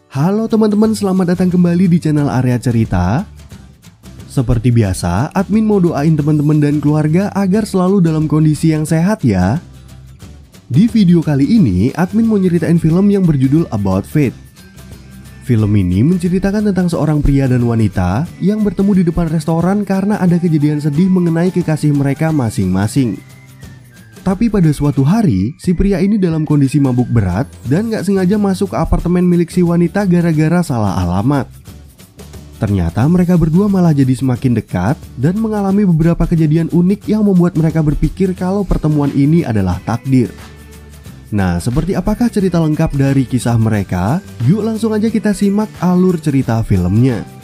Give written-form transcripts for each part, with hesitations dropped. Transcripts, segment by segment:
Halo teman-teman, selamat datang kembali di channel Area Cerita. Seperti biasa, admin mau doain teman-teman dan keluarga agar selalu dalam kondisi yang sehat ya. Di video kali ini, admin mau nyeritain film yang berjudul About Fate. Film ini menceritakan tentang seorang pria dan wanita yang bertemu di depan restoran karena ada kejadian sedih mengenai kekasih mereka masing-masing. Tapi pada suatu hari, si pria ini dalam kondisi mabuk berat dan gak sengaja masuk ke apartemen milik si wanita gara-gara salah alamat. Ternyata mereka berdua malah jadi semakin dekat dan mengalami beberapa kejadian unik yang membuat mereka berpikir kalau pertemuan ini adalah takdir. Nah, seperti apakah cerita lengkap dari kisah mereka? Yuk langsung aja kita simak alur cerita filmnya.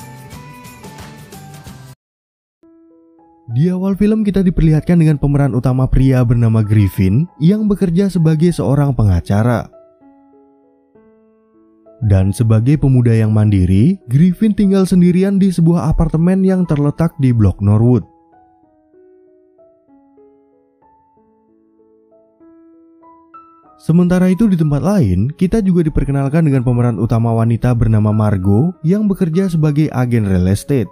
Di awal film kita diperlihatkan dengan pemeran utama pria bernama Griffin yang bekerja sebagai seorang pengacara. Dan sebagai pemuda yang mandiri, Griffin tinggal sendirian di sebuah apartemen yang terletak di blok Norwood. Sementara itu di tempat lain, kita juga diperkenalkan dengan pemeran utama wanita bernama Margot yang bekerja sebagai agen real estate.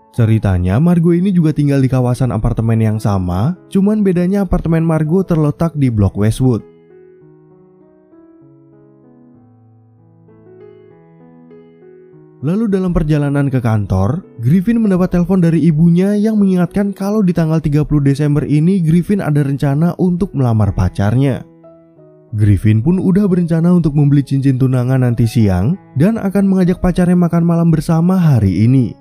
Ceritanya, Margot ini juga tinggal di kawasan apartemen yang sama, cuman bedanya apartemen Margot terletak di blok Westwood. Lalu dalam perjalanan ke kantor, Griffin mendapat telepon dari ibunya yang mengingatkan kalau di tanggal 30 Desember ini Griffin ada rencana untuk melamar pacarnya. Griffin pun udah berencana untuk membeli cincin tunangan nanti siang dan akan mengajak pacarnya makan malam bersama hari ini.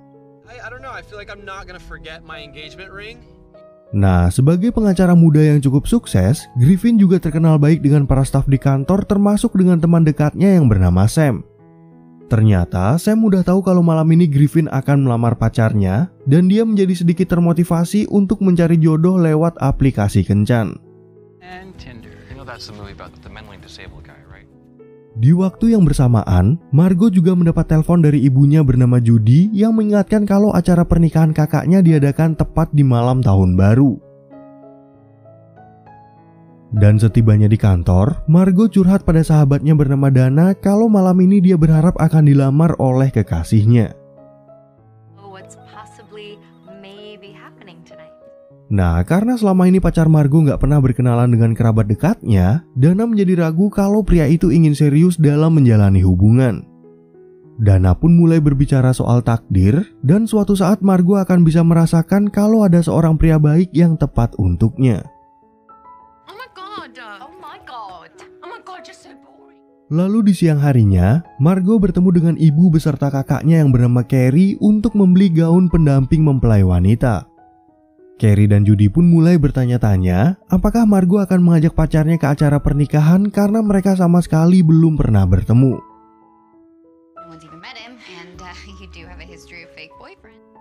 Nah, sebagai pengacara muda yang cukup sukses, Griffin juga terkenal baik dengan para staf di kantor termasuk dengan teman dekatnya yang bernama Sam. Ternyata Sam udah tahu kalau malam ini Griffin akan melamar pacarnya dan dia menjadi sedikit termotivasi untuk mencari jodoh lewat aplikasi kencan. Di waktu yang bersamaan, Margot juga mendapat telepon dari ibunya bernama Judy yang mengingatkan kalau acara pernikahan kakaknya diadakan tepat di malam tahun baru. Dan setibanya di kantor, Margot curhat pada sahabatnya bernama Dana kalau malam ini dia berharap akan dilamar oleh kekasihnya. Nah, karena selama ini pacar Margot gak pernah berkenalan dengan kerabat dekatnya, Dana menjadi ragu kalau pria itu ingin serius dalam menjalani hubungan. Dana pun mulai berbicara soal takdir, dan suatu saat Margot akan bisa merasakan kalau ada seorang pria baik yang tepat untuknya. Lalu di siang harinya, Margot bertemu dengan ibu beserta kakaknya yang bernama Carrie untuk membeli gaun pendamping mempelai wanita. Carrie dan Judy pun mulai bertanya-tanya apakah Margot akan mengajak pacarnya ke acara pernikahan karena mereka sama sekali belum pernah bertemu.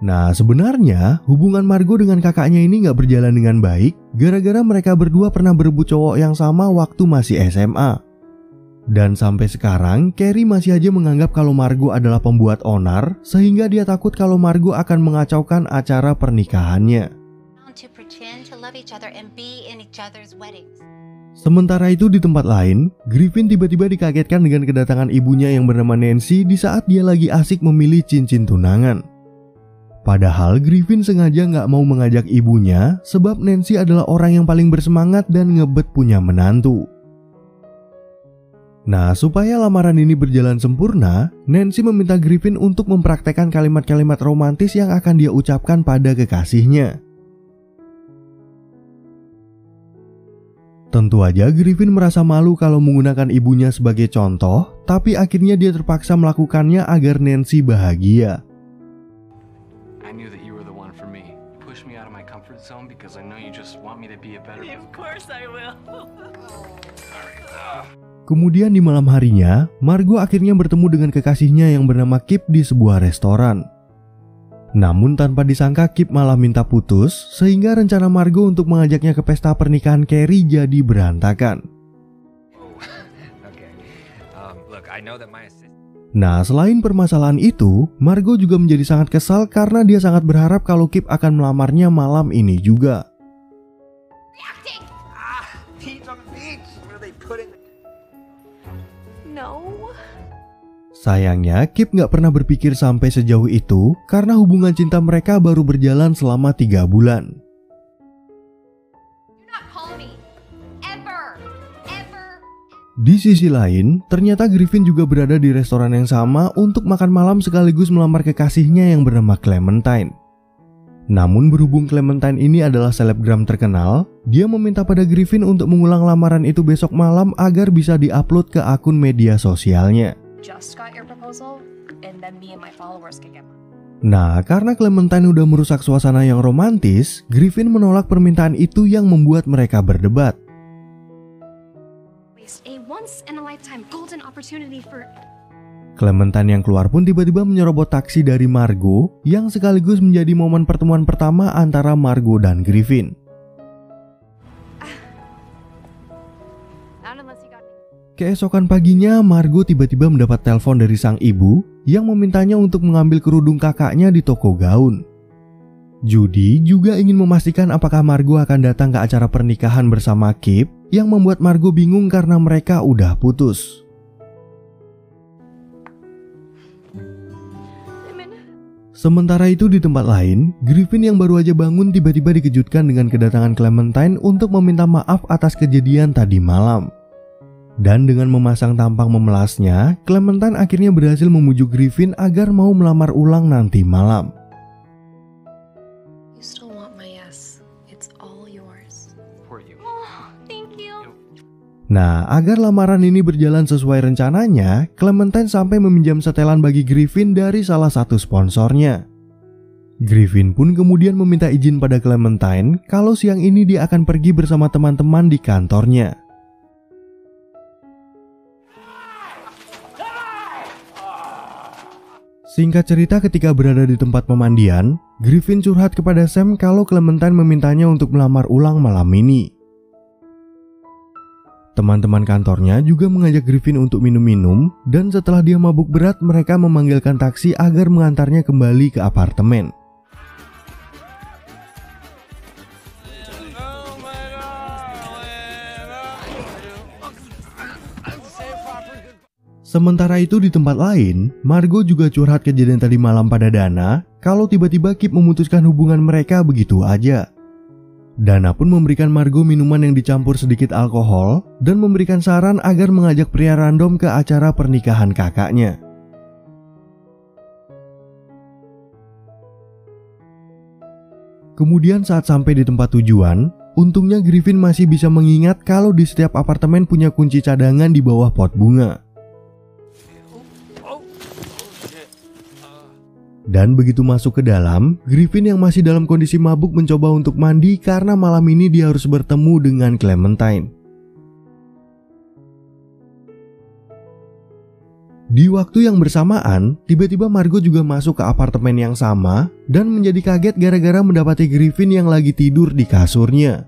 Nah, sebenarnya hubungan Margot dengan kakaknya ini gak berjalan dengan baik gara-gara mereka berdua pernah berebut cowok yang sama waktu masih SMA. Dan sampai sekarang, Carrie masih aja menganggap kalau Margot adalah pembuat onar sehingga dia takut kalau Margot akan mengacaukan acara pernikahannya. Sementara itu di tempat lain, Griffin tiba-tiba dikagetkan dengan kedatangan ibunya yang bernama Nancy di saat dia lagi asik memilih cincin tunangan. Padahal Griffin sengaja gak mau mengajak ibunya sebab Nancy adalah orang yang paling bersemangat dan ngebet punya menantu. Nah, supaya lamaran ini berjalan sempurna, Nancy meminta Griffin untuk mempraktekkan kalimat-kalimat romantis yang akan dia ucapkan pada kekasihnya. Tentu aja Griffin merasa malu kalau menggunakan ibunya sebagai contoh, tapi akhirnya dia terpaksa melakukannya agar Nancy bahagia. Kemudian di malam harinya, Margot akhirnya bertemu dengan kekasihnya yang bernama Kip di sebuah restoran. Namun tanpa disangka Kip malah minta putus, sehingga rencana Margot untuk mengajaknya ke pesta pernikahan Carrie jadi berantakan. Nah, selain permasalahan itu, Margot juga menjadi sangat kesal karena dia sangat berharap kalau Kip akan melamarnya malam ini juga. Sayangnya, Kip nggak pernah berpikir sampai sejauh itu karena hubungan cinta mereka baru berjalan selama 3 bulan. Di sisi lain, ternyata Griffin juga berada di restoran yang sama untuk makan malam sekaligus melamar kekasihnya yang bernama Clementine. Namun berhubung Clementine ini adalah selebgram terkenal, dia meminta pada Griffin untuk mengulang lamaran itu besok malam agar bisa diupload ke akun media sosialnya. Nah, karena Clementine udah merusak suasana yang romantis, Griffin menolak permintaan itu yang membuat mereka berdebat. Clementine yang keluar pun tiba-tiba menyerobot taksi dari Margot yang sekaligus menjadi momen pertemuan pertama antara Margot dan Griffin. Keesokan paginya, Margot tiba-tiba mendapat telepon dari sang ibu yang memintanya untuk mengambil kerudung kakaknya di toko gaun. Judy juga ingin memastikan apakah Margot akan datang ke acara pernikahan bersama Kip, yang membuat Margot bingung karena mereka udah putus. Sementara itu di tempat lain, Griffin yang baru aja bangun tiba-tiba dikejutkan dengan kedatangan Clementine untuk meminta maaf atas kejadian tadi malam. Dan dengan memasang tampang memelasnya, Clementine akhirnya berhasil membujuk Griffin agar mau melamar ulang nanti malam. Nah, agar lamaran ini berjalan sesuai rencananya, Clementine sampai meminjam setelan bagi Griffin dari salah satu sponsornya. Griffin pun kemudian meminta izin pada Clementine kalau siang ini dia akan pergi bersama teman-teman di kantornya. Singkat cerita, ketika berada di tempat pemandian, Griffin curhat kepada Sam kalau Clementine memintanya untuk melamar ulang malam ini. Teman-teman kantornya juga mengajak Griffin untuk minum-minum, dan setelah dia mabuk berat, mereka memanggilkan taksi agar mengantarnya kembali ke apartemen. Sementara itu di tempat lain, Margot juga curhat kejadian tadi malam pada Dana kalau tiba-tiba Kip memutuskan hubungan mereka begitu aja. Dana pun memberikan Margot minuman yang dicampur sedikit alkohol dan memberikan saran agar mengajak pria random ke acara pernikahan kakaknya. Kemudian saat sampai di tempat tujuan, untungnya Griffin masih bisa mengingat kalau di setiap apartemen punya kunci cadangan di bawah pot bunga. Dan begitu masuk ke dalam, Griffin yang masih dalam kondisi mabuk mencoba untuk mandi karena malam ini dia harus bertemu dengan Clementine. Di waktu yang bersamaan, tiba-tiba Margot juga masuk ke apartemen yang sama dan menjadi kaget gara-gara mendapati Griffin yang lagi tidur di kasurnya.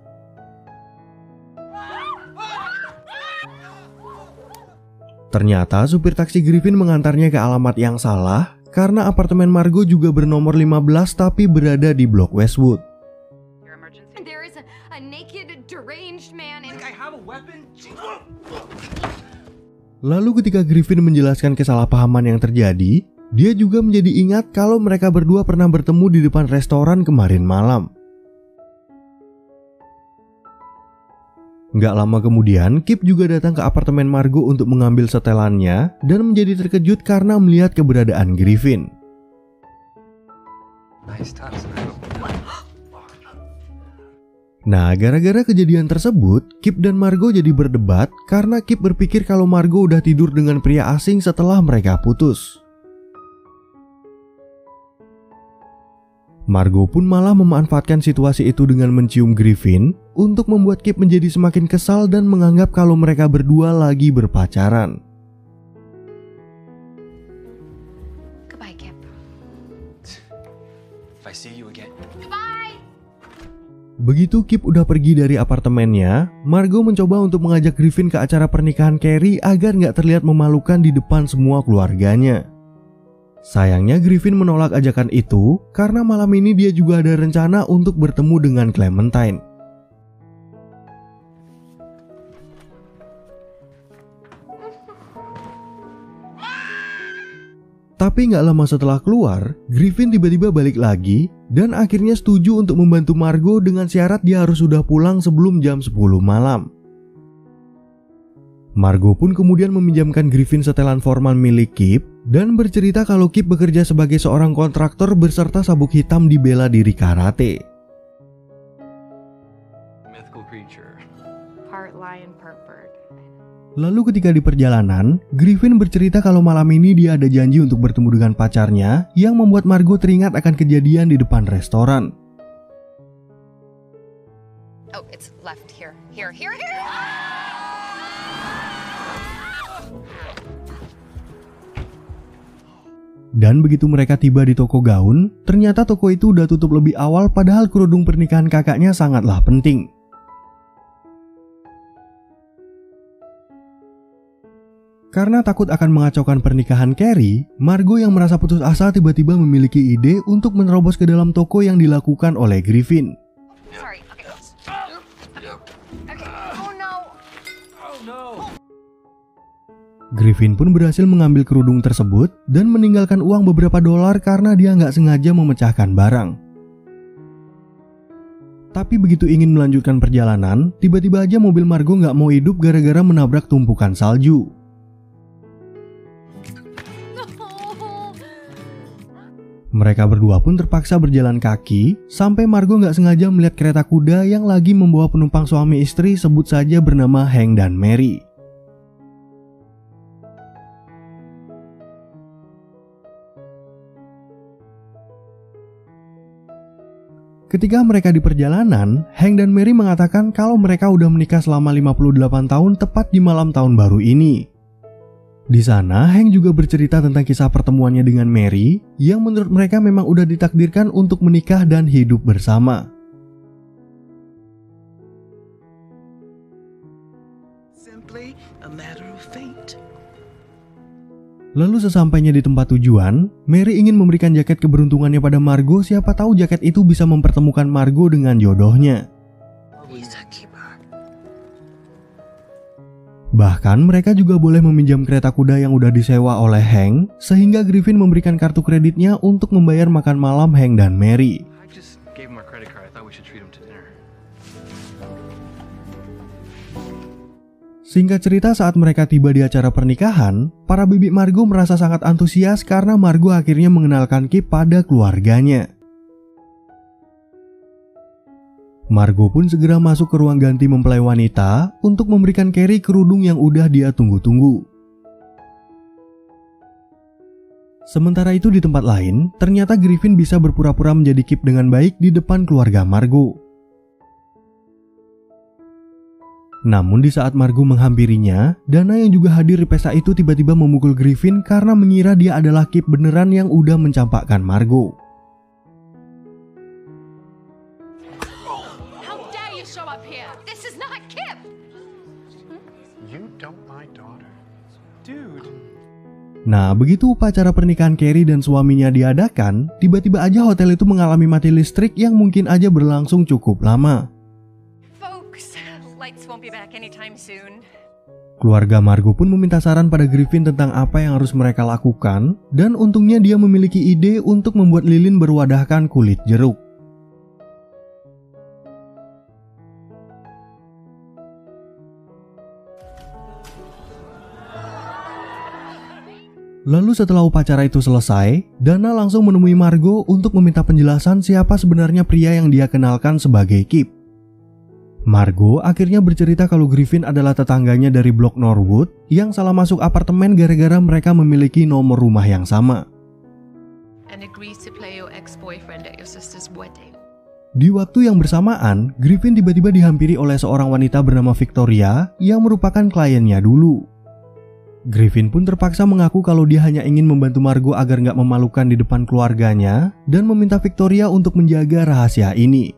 Ternyata supir taksi Griffin mengantarnya ke alamat yang salah karena apartemen Margot juga bernomor 15 tapi berada di blok Westwood. Lalu ketika Griffin menjelaskan kesalahpahaman yang terjadi, dia juga menjadi ingat kalau mereka berdua pernah bertemu di depan restoran kemarin malam. Nggak lama kemudian, Kip juga datang ke apartemen Margot untuk mengambil setelannya dan menjadi terkejut karena melihat keberadaan Griffin. Nah, gara-gara kejadian tersebut, Kip dan Margot jadi berdebat karena Kip berpikir kalau Margot udah tidur dengan pria asing setelah mereka putus. Margot pun malah memanfaatkan situasi itu dengan mencium Griffin untuk membuat Kip menjadi semakin kesal dan menganggap kalau mereka berdua lagi berpacaran. Goodbye, Kip. If I see you again. Goodbye. Begitu Kip udah pergi dari apartemennya, Margot mencoba untuk mengajak Griffin ke acara pernikahan Carrie agar nggak terlihat memalukan di depan semua keluarganya. Sayangnya Griffin menolak ajakan itu karena malam ini dia juga ada rencana untuk bertemu dengan Clementine. Tapi nggak lama setelah keluar, Griffin tiba-tiba balik lagi dan akhirnya setuju untuk membantu Margot dengan syarat dia harus sudah pulang sebelum jam 10 malam. Margot pun kemudian meminjamkan Griffin setelan formal milik Kip dan bercerita kalau Kip bekerja sebagai seorang kontraktor berserta sabuk hitam di bela diri karate. Mythical creature. Part lion, part bird. Lalu ketika di perjalanan, Griffin bercerita kalau malam ini dia ada janji untuk bertemu dengan pacarnya yang membuat Margot teringat akan kejadian di depan restoran. Oh, it's left here. Here. Dan begitu mereka tiba di toko gaun, ternyata toko itu udah tutup lebih awal padahal kerudung pernikahan kakaknya sangatlah penting. Karena takut akan mengacaukan pernikahan Carrie, Margot yang merasa putus asa tiba-tiba memiliki ide untuk menerobos ke dalam toko yang dilakukan oleh Griffin. Sorry. Okay. Okay. Oh no. Griffin pun berhasil mengambil kerudung tersebut dan meninggalkan uang beberapa dolar karena dia nggak sengaja memecahkan barang. Tapi begitu ingin melanjutkan perjalanan, tiba-tiba aja mobil Margot nggak mau hidup gara-gara menabrak tumpukan salju. Mereka berdua pun terpaksa berjalan kaki sampai Margot nggak sengaja melihat kereta kuda yang lagi membawa penumpang suami istri sebut saja bernama Hank dan Mary. Ketika mereka di perjalanan, Hank dan Mary mengatakan kalau mereka udah menikah selama 58 tahun tepat di malam tahun baru ini. Di sana, Hank juga bercerita tentang kisah pertemuannya dengan Mary yang menurut mereka memang udah ditakdirkan untuk menikah dan hidup bersama. Simply a matter of fate. Lalu sesampainya di tempat tujuan, Mary ingin memberikan jaket keberuntungannya pada Margot, siapa tahu jaket itu bisa mempertemukan Margot dengan jodohnya. He's a keeper. Bahkan mereka juga boleh meminjam kereta kuda yang udah disewa oleh Hank, sehingga Griffin memberikan kartu kreditnya untuk membayar makan malam Hank dan Mary. I just gave him our credit card. I thought we should treat him to dinner. Singkat cerita, saat mereka tiba di acara pernikahan, para bibi Margot merasa sangat antusias karena Margot akhirnya mengenalkan Kip pada keluarganya. Margot pun segera masuk ke ruang ganti mempelai wanita untuk memberikan Carrie kerudung yang udah dia tunggu-tunggu. Sementara itu di tempat lain, ternyata Griffin bisa berpura-pura menjadi Kip dengan baik di depan keluarga Margot. Namun di saat Margot menghampirinya, Dana yang juga hadir di pesta itu tiba-tiba memukul Griffin karena mengira dia adalah Kip beneran yang udah mencampakkan Margot. Nah, begitu upacara pernikahan Carrie dan suaminya diadakan, tiba-tiba aja hotel itu mengalami mati listrik yang mungkin aja berlangsung cukup lama. Keluarga Margot pun meminta saran pada Griffin tentang apa yang harus mereka lakukan, dan untungnya dia memiliki ide untuk membuat lilin berwadahkan kulit jeruk. Lalu setelah upacara itu selesai, Dana langsung menemui Margot untuk meminta penjelasan siapa sebenarnya pria yang dia kenalkan sebagai Kip. Margot akhirnya bercerita kalau Griffin adalah tetangganya dari blok Norwood yang salah masuk apartemen gara-gara mereka memiliki nomor rumah yang sama. Di waktu yang bersamaan, Griffin tiba-tiba dihampiri oleh seorang wanita bernama Victoria yang merupakan kliennya dulu. Griffin pun terpaksa mengaku kalau dia hanya ingin membantu Margot agar nggak memalukan di depan keluarganya dan meminta Victoria untuk menjaga rahasia ini.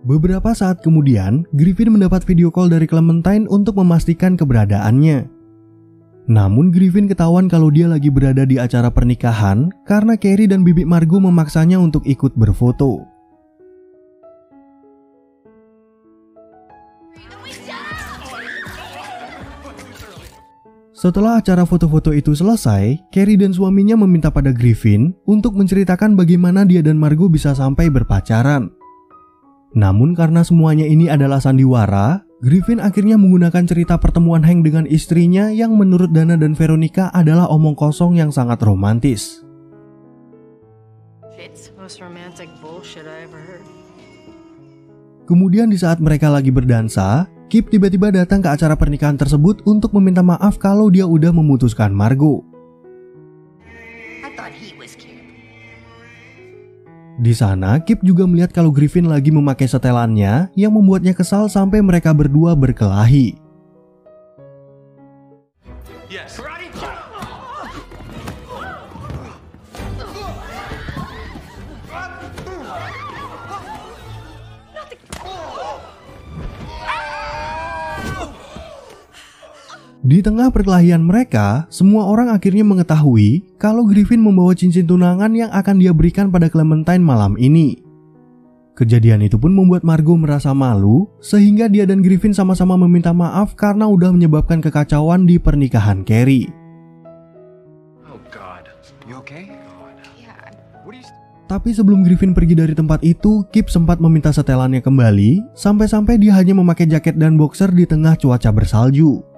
Beberapa saat kemudian, Griffin mendapat video call dari Clementine untuk memastikan keberadaannya. Namun Griffin ketahuan kalau dia lagi berada di acara pernikahan karena Carrie dan bibi Margot memaksanya untuk ikut berfoto. Setelah acara foto-foto itu selesai, Carrie dan suaminya meminta pada Griffin untuk menceritakan bagaimana dia dan Margot bisa sampai berpacaran. Namun karena semuanya ini adalah sandiwara, Griffin akhirnya menggunakan cerita pertemuan Hank dengan istrinya yang menurut Dana dan Veronica adalah omong kosong yang sangat romantis. It's the most romantic bullshit I ever heard. Kemudian di saat mereka lagi berdansa, Kip tiba-tiba datang ke acara pernikahan tersebut untuk meminta maaf kalau dia udah memutuskan Margot. I thought he was cute. Di sana, Kip juga melihat kalau Griffin lagi memakai setelannya yang membuatnya kesal sampai mereka berdua berkelahi. Yes. Di tengah perkelahian mereka, semua orang akhirnya mengetahui kalau Griffin membawa cincin tunangan yang akan dia berikan pada Clementine malam ini. Kejadian itu pun membuat Margot merasa malu, sehingga dia dan Griffin sama-sama meminta maaf karena udah menyebabkan kekacauan di pernikahan Carrie. Oh God. You okay? Yeah. What are you? Tapi sebelum Griffin pergi dari tempat itu, Kip sempat meminta setelannya kembali, sampai-sampai dia hanya memakai jaket dan boxer di tengah cuaca bersalju.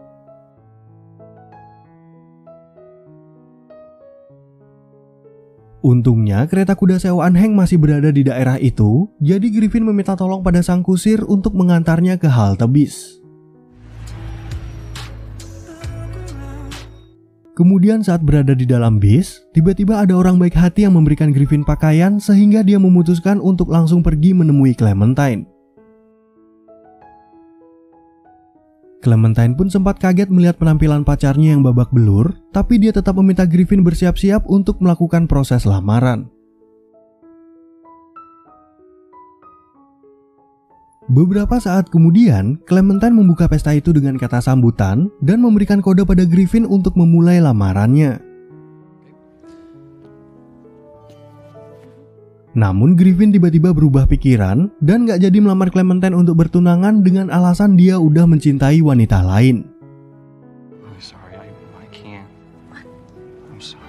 Untungnya kereta kuda sewaan Hank masih berada di daerah itu, jadi Griffin meminta tolong pada sang kusir untuk mengantarnya ke halte bis. Kemudian saat berada di dalam bis, tiba-tiba ada orang baik hati yang memberikan Griffin pakaian sehingga dia memutuskan untuk langsung pergi menemui Clementine. Clementine pun sempat kaget melihat penampilan pacarnya yang babak belur, tapi dia tetap meminta Griffin bersiap-siap untuk melakukan proses lamaran. Beberapa saat kemudian, Clementine membuka pesta itu dengan kata sambutan dan memberikan kode pada Griffin untuk memulai lamarannya. Namun Griffin tiba-tiba berubah pikiran dan gak jadi melamar Clementine untuk bertunangan dengan alasan dia udah mencintai wanita lain. I'm sorry, I can't. I'm sorry.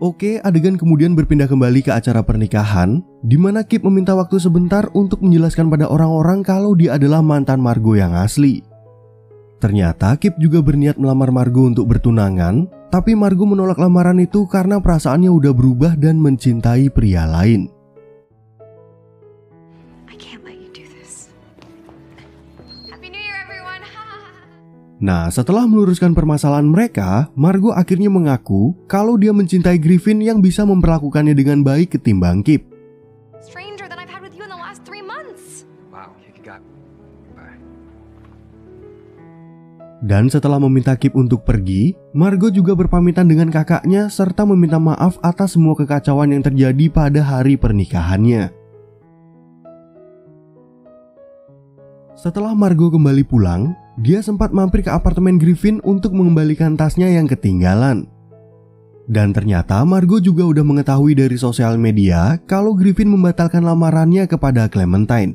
Oke, adegan kemudian berpindah kembali ke acara pernikahan, di mana Kip meminta waktu sebentar untuk menjelaskan pada orang-orang kalau dia adalah mantan Margot yang asli. Ternyata Kip juga berniat melamar Margot untuk bertunangan, tapi Margot menolak lamaran itu karena perasaannya udah berubah dan mencintai pria lain. I can't let you do this. Happy New Year, everyone! Nah, setelah meluruskan permasalahan mereka, Margot akhirnya mengaku kalau dia mencintai Griffin yang bisa memperlakukannya dengan baik ketimbang Kip. Stranger than I've had with you in the last 3 months. Wow, you got. Bye. Dan setelah meminta Kip untuk pergi, Margot juga berpamitan dengan kakaknya serta meminta maaf atas semua kekacauan yang terjadi pada hari pernikahannya. Setelah Margot kembali pulang, dia sempat mampir ke apartemen Griffin untuk mengembalikan tasnya yang ketinggalan. Dan ternyata Margot juga udah mengetahui dari sosial media kalau Griffin membatalkan lamarannya kepada Clementine.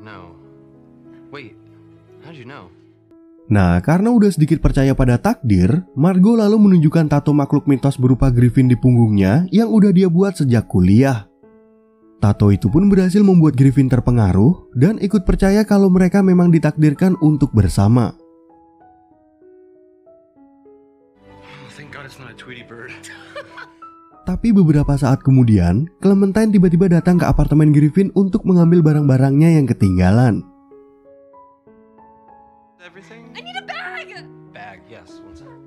No. Wait. How'd you know? Nah, karena udah sedikit percaya pada takdir, Margot lalu menunjukkan tato makhluk mitos berupa Griffin di punggungnya yang udah dia buat sejak kuliah. Tato itu pun berhasil membuat Griffin terpengaruh dan ikut percaya kalau mereka memang ditakdirkan untuk bersama. Thank God it's not a Tweety bird. Tapi beberapa saat kemudian, Clementine tiba-tiba datang ke apartemen Griffin untuk mengambil barang-barangnya yang ketinggalan. Everything? I need a bag! Bag, yes. One second.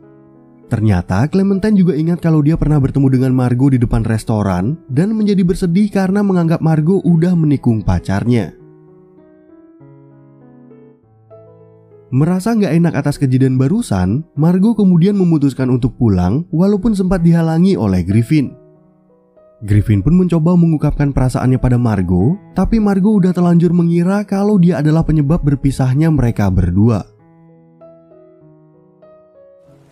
Ternyata Clementine juga ingat kalau dia pernah bertemu dengan Margot di depan restoran dan menjadi bersedih karena menganggap Margot udah menikung pacarnya. Merasa nggak enak atas kejadian barusan, Margot kemudian memutuskan untuk pulang walaupun sempat dihalangi oleh Griffin. Griffin pun mencoba mengungkapkan perasaannya pada Margot, tapi Margot udah terlanjur mengira kalau dia adalah penyebab berpisahnya mereka berdua.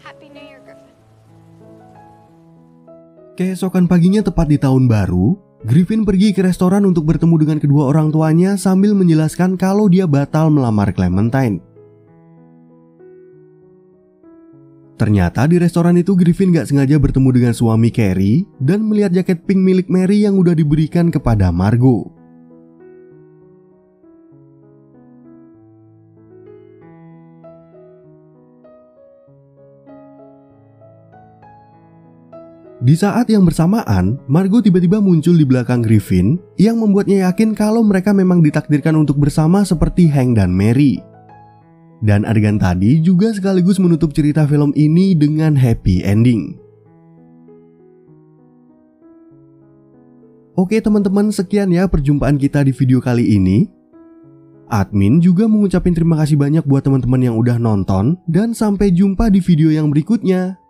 Happy New Year, Griffin. Keesokan paginya tepat di tahun baru, Griffin pergi ke restoran untuk bertemu dengan kedua orang tuanya sambil menjelaskan kalau dia batal melamar Clementine. Ternyata di restoran itu Griffin gak sengaja bertemu dengan suami Carrie dan melihat jaket pink milik Mary yang udah diberikan kepada Margot. Di saat yang bersamaan, Margot tiba-tiba muncul di belakang Griffin yang membuatnya yakin kalau mereka memang ditakdirkan untuk bersama seperti Hank dan Mary. Dan adegan tadi juga sekaligus menutup cerita film ini dengan happy ending. Oke teman-teman, sekian ya perjumpaan kita di video kali ini. Admin juga mengucapkan terima kasih banyak buat teman-teman yang udah nonton dan sampai jumpa di video yang berikutnya.